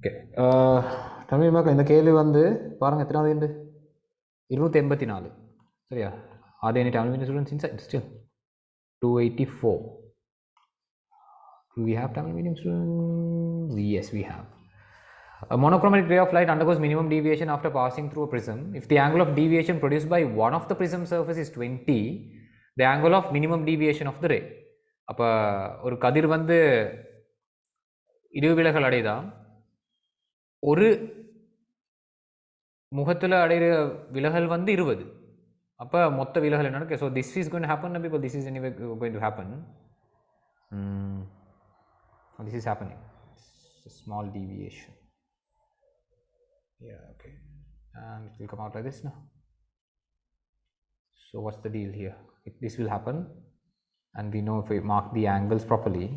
Okay. Tamil மக்கள் இந்த கேள்வி வந்து பாருங்க எத்தனாவது உண்டு 284 சரியா are there any Tamil medium students inside still 284 do we have Tamil medium students yes we have a monochromatic ray of light undergoes minimum deviation after passing through a prism if the angle of deviation produced by one of the prism surface is 20 the angle of minimum deviation of the ray அப்ப ஒரு கதிர் வந்து இருவிலகல் அடைதா ஒரு முகத்துல அடைகிற விலகல் வந்து 20 அப்ப மொத்த விலகல் என்ன நடக்கும் so this is going to happen because this is anyway going to happen this is happening it's a small deviation yeah okay and it will come out like this now so what's the deal here this will happen and we know if we mark the angles properly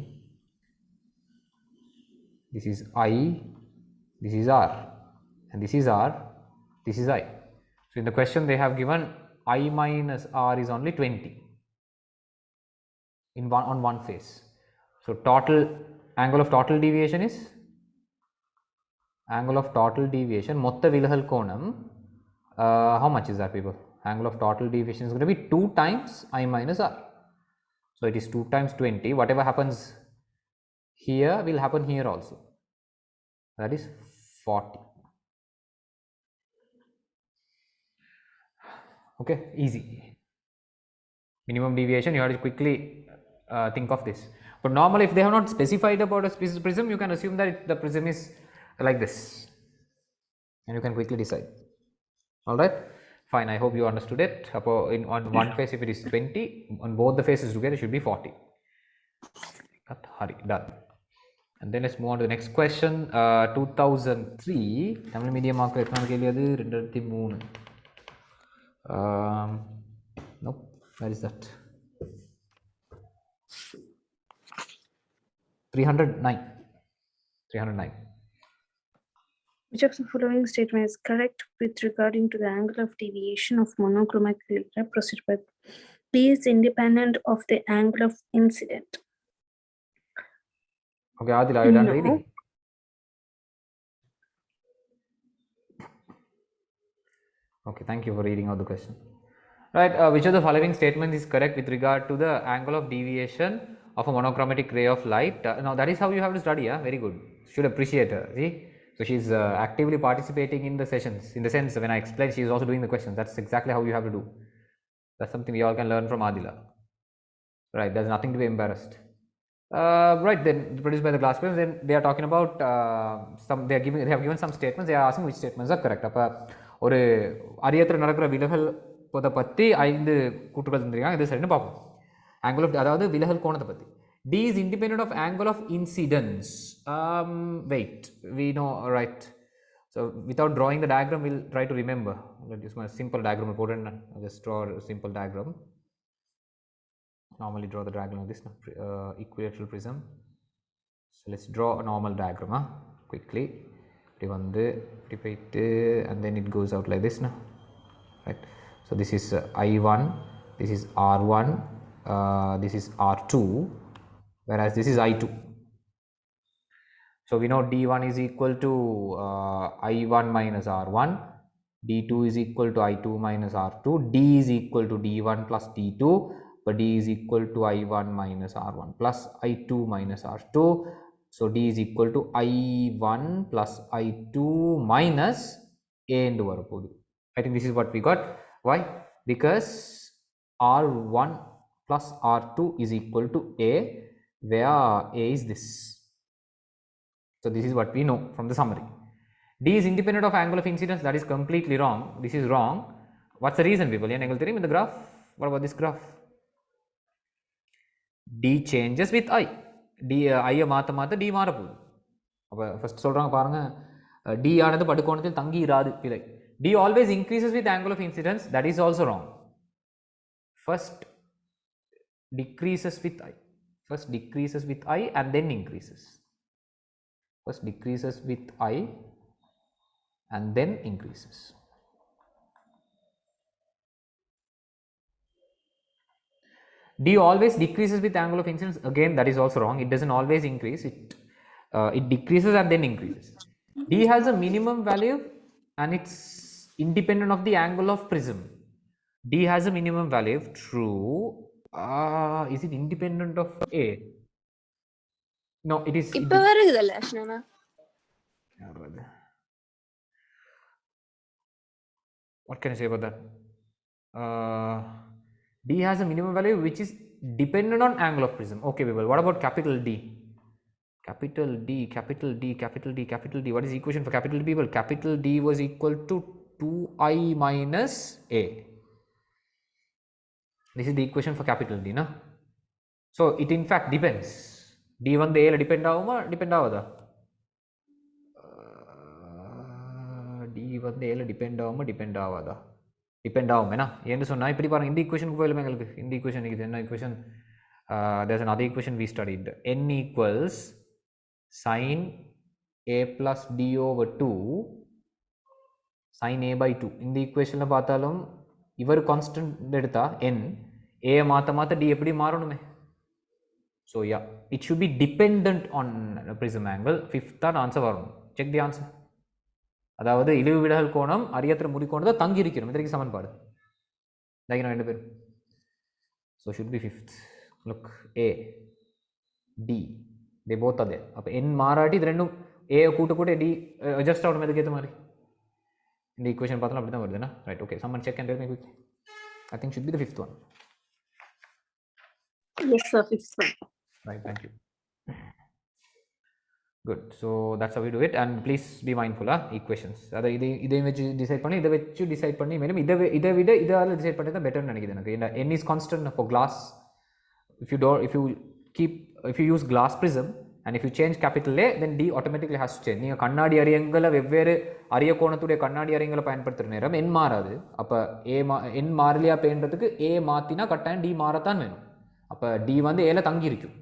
this is I this is R and this is R this is I so in the question they have given I minus R is only 20 in on one face so total angle of total deviation is angle of total deviation motta vilahal konam how much is that people angle of total deviation is going to be 2 times I minus R so it is 2 times 20 whatever happens here will happen here also that is 40 okay easy minimum deviation you have to quickly think of this but normally if they have not specified about a prism you can assume that the prism is like this and you can quickly decide all right fine I hope you understood it on one face if it is 20 on both the faces together it should be 40 hurry done and then let's move on to the next question 2003 Tamil medium mark எத்தனாவது கேள்வி அது 2003 nope where is that 309 which of the following statement is correct with regarding to the angle of deviation of monochromatic ray proceeded by P is independent of the angle of incident okay Adil are you done reading okay thank you for reading out the question right which of the following statements is correct with regard to the angle of deviation of a monochromatic ray of light now that is how you have to study very good should appreciate her see so she is actively participating in the sessions in the sense when I explain she is also doing the questions that's exactly how you have to do that's something we all can learn from Adila right there's nothing to be embarrassed right then produced by the glass prism then they are talking about they have given some statements they are asking which statements are correct அப்ப ஒரு அரியத்துல நடக்கிற விலகல் போத பத்தி 5 கூற்றுகள் தந்திருக்காங்க இது சரின்னு பார்ப்போம் angle of அதாவது விலகல் கோணத்தை பத்தி d is independent of angle of incidence wait we know right so without drawing the diagram we'll try to remember let's use my simple diagram important I'll just draw a simple diagram normally draw the diagram of this equilateral prism so let's draw a normal diagram quickly and then it goes out like this now right so this is I1 this is R1 this is R2 whereas this is I2 so we know D1 is equal to I1 minus R1 D2 is equal to I2 minus R2 D is equal to D1 plus D2 but D is equal to I1 minus R1 plus I2 minus R2 so D is equal to I1 plus I2 minus A into varapodhu I think this is what we got why because R1 plus R2 is equal to A where A is this so this is what we know from the summary D is independent of angle of incidence that is completely wrong this is wrong what's the reason people in the graph what about this graph D changes with I D I மாத்த D மாற போகுது அப்ப first சொல்றாங்க பாருங்க D ஆனது படுகோணத்தில் தங்கி இராது பிழை D always increases with angle of incidence that is also wrong first decreases with I and then increases first decreases with I and then increases D always decreases with angle of incidence again that is also wrong it doesn't always increase it decreases and then increases D has a minimum value and it's independent of the angle of prism. D has a minimum value, true. Is it independent of A? No, it is. இப்ப வருகுதல்ல Ashna What can I say about that? D has a minimum value which is dependent on angle of prism. Okay, people. What about capital D? Capital D, capital D, capital D, capital D. What is the equation for capital D, people? Capital D was equal to 2I minus A. This is the equation for capital D, no? So it in fact depends. D வந்து A ல depend ஆகுமா depend ஆகுதா? D வந்து A ல depend ஆகுமா depend ஆகாதா? Depend ஆகும் என்ன? ஏன்னு சொன்னா இப்படி பாருங்க இந்த ஈக்குவேஷனுக்கு போயிடுமே எங்களுக்கு. இந்த ஈக்குவேஷன் இது என்ன equation? There's another equation we studied. N equals sin A plus D over 2 sin A by 2. இந்த ஈக்குவேஷன்ல பார்த்தாலும் இவர் கான்ஸ்டன்ட் எடுத்தா n A மாத்த D எப்படி மாறணுமே? So yeah, it should be dependent on prism angle. Fifth தான் answer வரும். Check the answer. அதாவது இழிவு விலகல் கோணம் அரியத்திர முடி கோணத்தை தங்கி இருக்கணும். இதற்கு சமன்பாடு. லைன் ரெண்டு பேரும். So should be fifth. Look, A, D, they both are there. அப்ப n மாறாட்டி இது ரெண்டும் A கூட்ட D adjust ஆகணும் எதுக்கு ஏத்த மாதிரி. இந்த equation பார்த்தாலும் அப்படி தான் வருதுனா. Right, okay. Someone check and tell me quickly. I think should be the fifth one. Yes sir, fifth one. Right, thank you. Good. So that's how we do it, and please be mindful equations. அதை இதை வச்சு decide பண்ணி இதை வச்சு decide பண்ணி மேலும் இதை விட இதால டிசைட் பண்ணி தான் பெட்டர்னு நினைக்குது எனக்கு. n is constant for glass. If you use glass prism and if you change capital A, then D automatically has to change. நீங்க கண்ணாடி அரியங்களை வெவ்வேறு அரிய கோணத்துடைய கண்ணாடி அரியங்களை பயன்படுத்துற நேரம் n மாறாது. அப்ப n மாறலையா பேன்றதுக்கு A மாத்தினா கட்டாயம் D மாறத்தான் வேணும். அப்ப D வந்து A ல தங்கி இருக்கும்.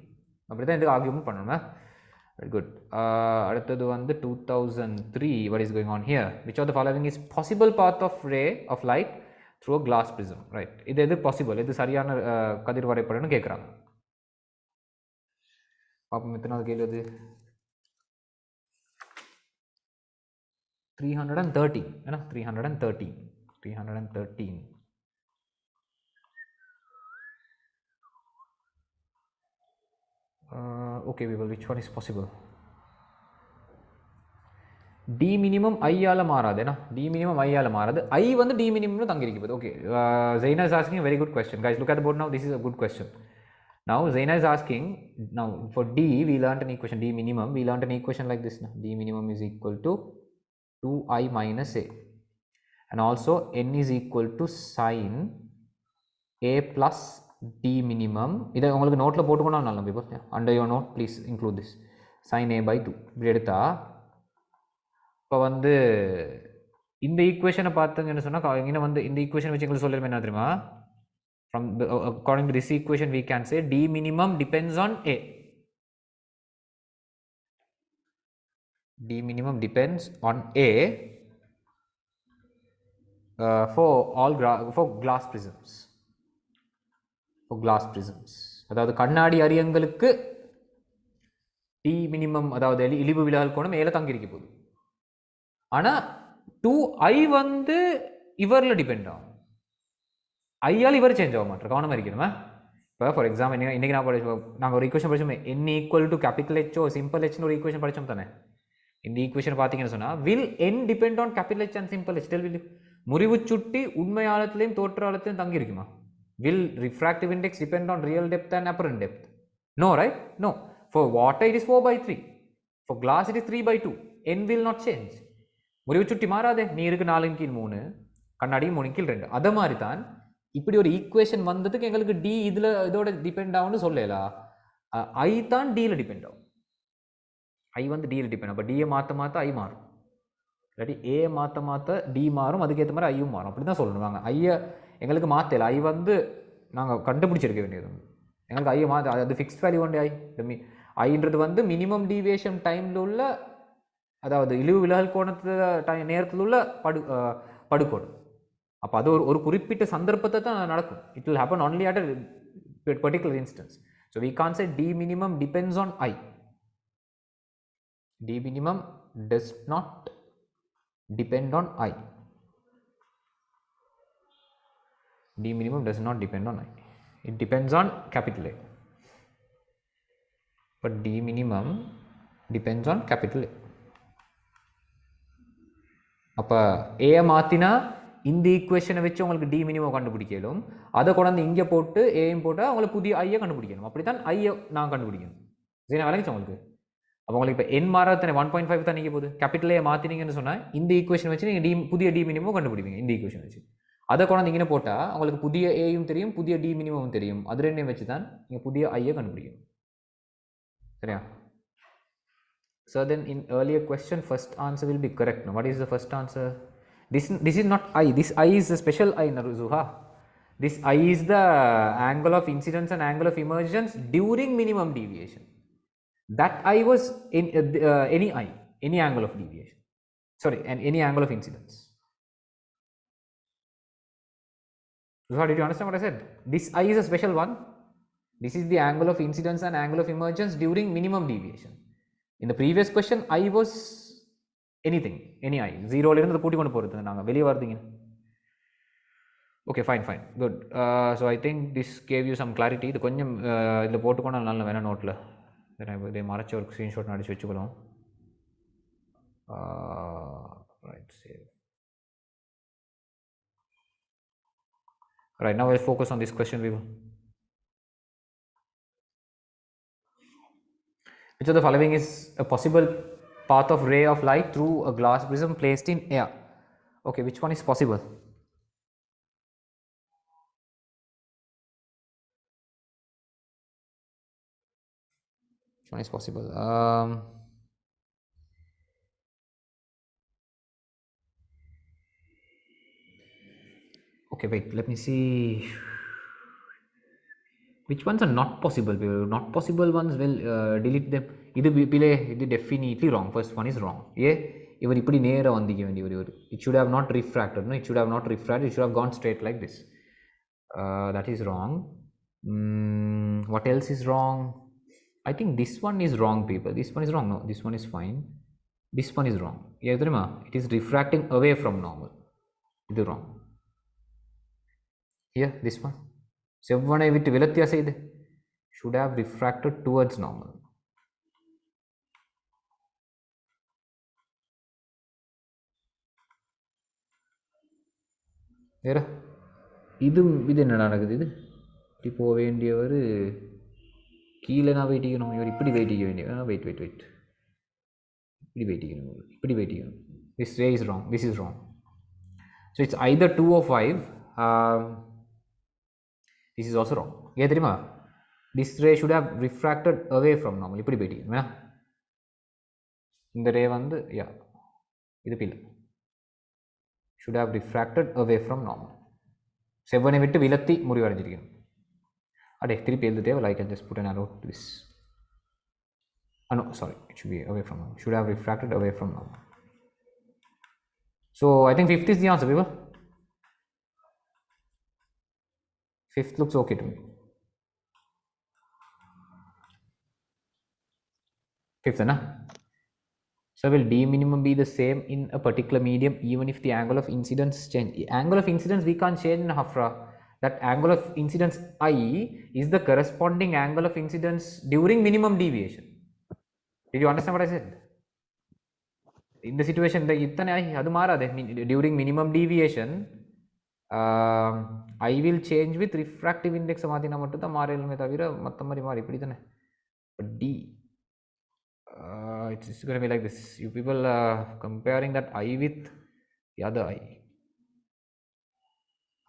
அப்படிதான் இதுக்கு ஆர்கியூமெண்ட் பண்ணணும். Very good. அடுத்தது வந்து 2003. What is going on here? Which of the following is possible path of ray of light through a glass prism? Right. இது எது possible? இது சரியான கதிர் வரைபடம்னு கேட்குறாங்க. பாப்போம் எத்தனாவது கேள்வி அது? 313. ஏன்னா 313. Okay, people, which one is possible? D minimum I ஆல மாறாது என்ன? D minimum I ஆல மாறாது. I வந்து D minimum தங்கி இருக்குது. Okay, Zaina is asking a very good question. Guys, look at the board now. This is a good question. Now Zaina is asking, now for D we learned an equation, D minimum, we learned an equation like this. D minimum is equal to 2I minus A, and also n is equal to sin A plus D minimum. இதை உங்களுக்கு நோட்டில் போட்டுக்கணும் நல்லா people. Under your note please include this. Sin A by 2 இப்படி எடுத்தா இப்போ வந்து இந்த ஈக்குவேஷனை பார்த்தீங்கன்னு சொன்னால் இங்கே வந்து இந்த ஈக்குவேஷன் வச்சு எங்களுக்கு சொல்லிருமே என்ன தெரியுமா? From according to this equation we can say D minimum depends on A. D minimum depends on A for glass prisms. Glass prisms. அதாவது கண்ணாடி அரியங்களுக்கு D minimum அதாவது இழிவு விலகல் கோணம் மேல தங்கி இருக்க போகுது. ஆனா 2I வந்து இவர்ல டிபெண்ட் ஆகும். I ஆல் இவர் சேஞ்ச் ஆக மாட்டார். கவனமா இருக்கணுமா? இப்போ ஃபார் எக்ஸாம்பிள் இன்னைக்கு நாங்கள் ஒரு ஈக்குவேஷன் படிச்சோமே, n equal to capital H O simple Hன்னு ஒரு ஈக்குவேஷன் படிச்சோம் தானே. இந்த ஈக்குவேஷன் பார்த்தீங்கன்னு சொன்னா will n depend on capital H and simple H? Tell me. முறிவு சுட்டி உண்மை ஆழத்திலையும் தோற்ற ஆழத்திலையும் தங்கி இருக்குமா? Will refractive index depend on real depth and apparent depth? No, right? No. For water it is 4/3. For glass it is 3/2. N will not change. முறிவு சுட்டி மாறாதே. நீ இருக்கு 4/3, கண்ணாடி 3/2. அதே மாதிரி தான் இப்படி ஒரு ஈக்குவேஷன் வந்ததுக்கு எங்களுக்கு D இதோட டிபெண்ட் ஆகும்னு சொல்லலாம். I தான் D ல டிபெண்ட் ஆகும். I வந்து D ல டிபெண்ட் ஆகும். அப்போ D மாற்ற I மாறும். இல்லாட்டி A மாற்ற D மாறும். அதுக்கேற்ற மாதிரி ஐயும் மாறும். அப்படி தான் சொல்லணும். நாங்கள் ஐயை எங்களுக்கு மாற்றல. ஐ வந்து நாங்கள் கண்டுபிடிச்சிருக்க வேண்டியது. எங்களுக்கு ஐயை மாற்ற அது ஃபிக்ஸ்ட் வேல்யூ ஒன்றே. ஐன்றது வந்து மினிமம் டீவியேஷன் டைமில் உள்ள, அதாவது இழிவு விலகல் கோணத்தில் நேரத்தில் உள்ள படுகோடு. அப்போ அது ஒரு குறிப்பிட்ட சந்தர்ப்பத்தை தான் நடக்கும். It will happen only at a particular instance. So we can't say D minimum depends on I. D minimum does not depend on I. D minimum does not depend on I. It depends on capital A. But D minimum depends on capital A. அப்போ ஏயை மாற்றினா இந்த ஈக்குவேஷனை வச்சு உங்களுக்கு D minimum கண்டுபிடிக்கலும், அதை கொண்டாந்து இங்கே போட்டு ஏயும் போட்டால் உங்களுக்கு புதிய ஐயை கண்டுபிடிக்கணும். அப்படி தான் ஐயை நான் கண்டுபிடிக்கணும். சரி, விளங்கிச்சு உங்களுக்கு? அப்போ உங்களுக்கு இப்போ என் மாறாத்தனை 1.5 தான் நீங்கள் போகுது. கேபிட்டல் ஏ மாற்றினீங்கன்னு சொன்னால் இந்த ஈக்குவேஷன் வச்சு நீங்கள் புதிய டி மினிமம் கண்டுபிடிப்பீங்க. இந்த ஈக்குவேஷன் வச்சு அதை கொண்டாந்து இங்கே போட்டால் உங்களுக்கு புதிய ஏயும் தெரியும், புதிய டி மினிமமும் தெரியும். அது ரெண்டையும் வச்சு தான் நீங்கள் புதிய ஐயை கண்டுபிடிக்கணும். சரியா? So then in earlier question, first answer will be correct. Now what is the first answer? This is not I. This I is a special I, Naruzuha. This I is the angle of incidence and angle of emergence during minimum deviation. That I was in any I, any angle of deviation. Sorry, and any angle of incidence. Zuha, did you understand what I said? This I is a special one. This is the angle of incidence and angle of emergence during minimum deviation. In the previous question, I was anything, any I. 0 இருந்து கூட்டி கொண்டு போகிறது நாங்கள் வெளியே வருதுங்க. Okay, fine, good. So I think this gave you some clarity. இது கொஞ்சம் இதில் போட்டுக்கொண்டு நல்ல வேணாம் நோட்டில் இதை மறைச்ச ஒரு ஸ்க்ரீன்ஷாட் அடிச்சு வச்சுக்கலாம். Right, save. Right, now we'll focus on this question, people. Which of the following is a possible path of ray of light through a glass prism placed in air? Okay, which one is possible? Which one is possible? Okay, wait, let me see. Which ones are not possible? Not possible ones, will delete them. This is definitely wrong. First one is wrong. Yeah, it should have not refracted. No, it should have not refracted. It should have gone straight like this. That is wrong. What else is wrong? I think this one is wrong, people. This one is wrong. No, this one is fine. This one is wrong. Yeah, it is refracting away from normal. It is wrong. Here, this one. செவ்வனை விட்டு விலத்தியா செய்து should have refracted towards normal. வேற இது என்ன நடக்குது? இது இப்படி போக வேண்டியவர் கீழே நான் வெயிட்டிக்கணும், இவர் இப்படி வெயிட்டிக்க வேண்டிய வெயிட் இப்படி வெயிட்டிக்கணும். This ray is wrong. This is wrong. So it's either 2 or 5. This is also wrong. ஏன் தெரியுமா? This ray should have refracted away from normal. இப்படி போயிட்டீங்க. இந்த ரே வந்து இது பிள்ளை should have refracted away from normal. செவ்வனை விட்டு விலத்தி முறிவடைஞ்சிருக்கணும். அடே திருப்பி எழுது தேவை. I can just put an arrow to this. No, sorry, it should be away from normal. Should have refracted away from normal. So I think 5th is the answer, people. 5th looks okay to me. 5th, na? So will D minimum be the same in a particular medium even if the angle of incidence change? Angle of incidence we can't change in Hafra. That angle of incidence I is the corresponding angle of incidence during minimum deviation. Did you understand what I said? In the situation during minimum deviation, I will change with refractive index. But D, it's going to be like this. You people are comparing that I with the other I.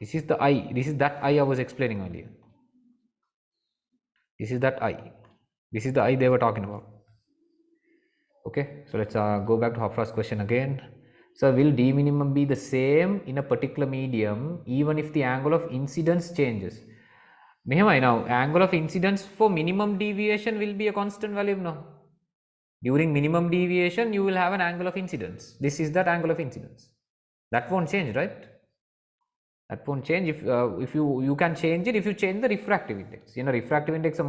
This is the I. This is that I was explaining earlier. This is that I. This is the I they were talking about. Okay, so let's go back to Hofra's question again. So will D minimum be the same in a particular medium even if the angle of incidence changes? Now, angle of incidence for minimum deviation will be a constant value now. During minimum deviation, you will have an angle of incidence. This is that angle of incidence. That won't change, right? That won't change. If you can change it if you change the refractive index. Refractive index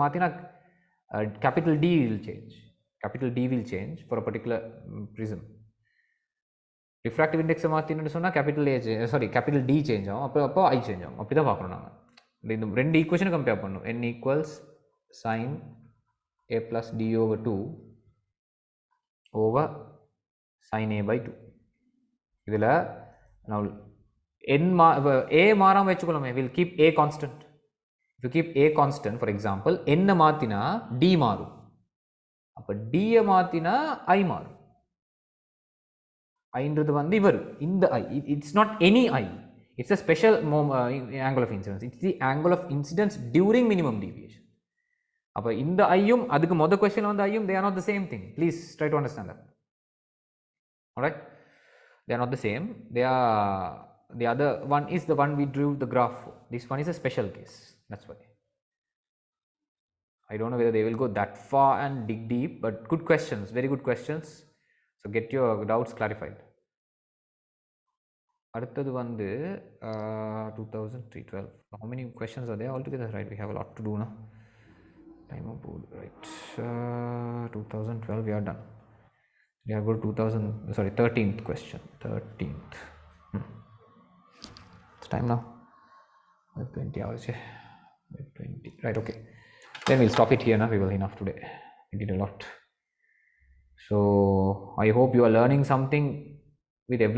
capital D will change. capital D will change for a particular prism. Refractive index மாத்தினு சொன்னா capital A sorry capital D change ஆகும் அப்போ I change ஆகும் அப்படி தான் பார்க்கணும் நாங்கள் இந்த ரெண்டு ஈக்குவேஷனை கம்பேர் பண்ணணும் n equals sin a plus d over 2 over sin a by 2 இதில் நான் n a மாறாமல் வச்சுக்கொள்ளுமே will keep a constant. If you keep a constant, for example, n மாத்தினா d மாறும் அப்போ d மாத்தினா I மாறும் ஐன்றது வந்து இவர் இந்த I it's not any I, it's a special angle of incidence, it's the angle of incidence during minimum deviation. அப்போ இந்த ஐயும் அதுக்கு மொதல் கொஸ்டின் வந்து ஐயும் they are not the same thing. Please try to understand that. Alright, they are not the same. They are, the other one is the one we drew the graph for. This one is a special case, that's why. I don't know whether they will go that far and dig deep, but good questions, very good questions. So get your doubts clarified. அடுத்தது வந்து 2012. How many questions are there altogether? Right, we have a lot to do now. Time of board, right? 2012 we are done. We have got 13th question. 13th. It's time now. 20 hours. 20. Right, okay. Then we'll stop it here now. We will enough today. We did a lot. So I hope you are learning something with every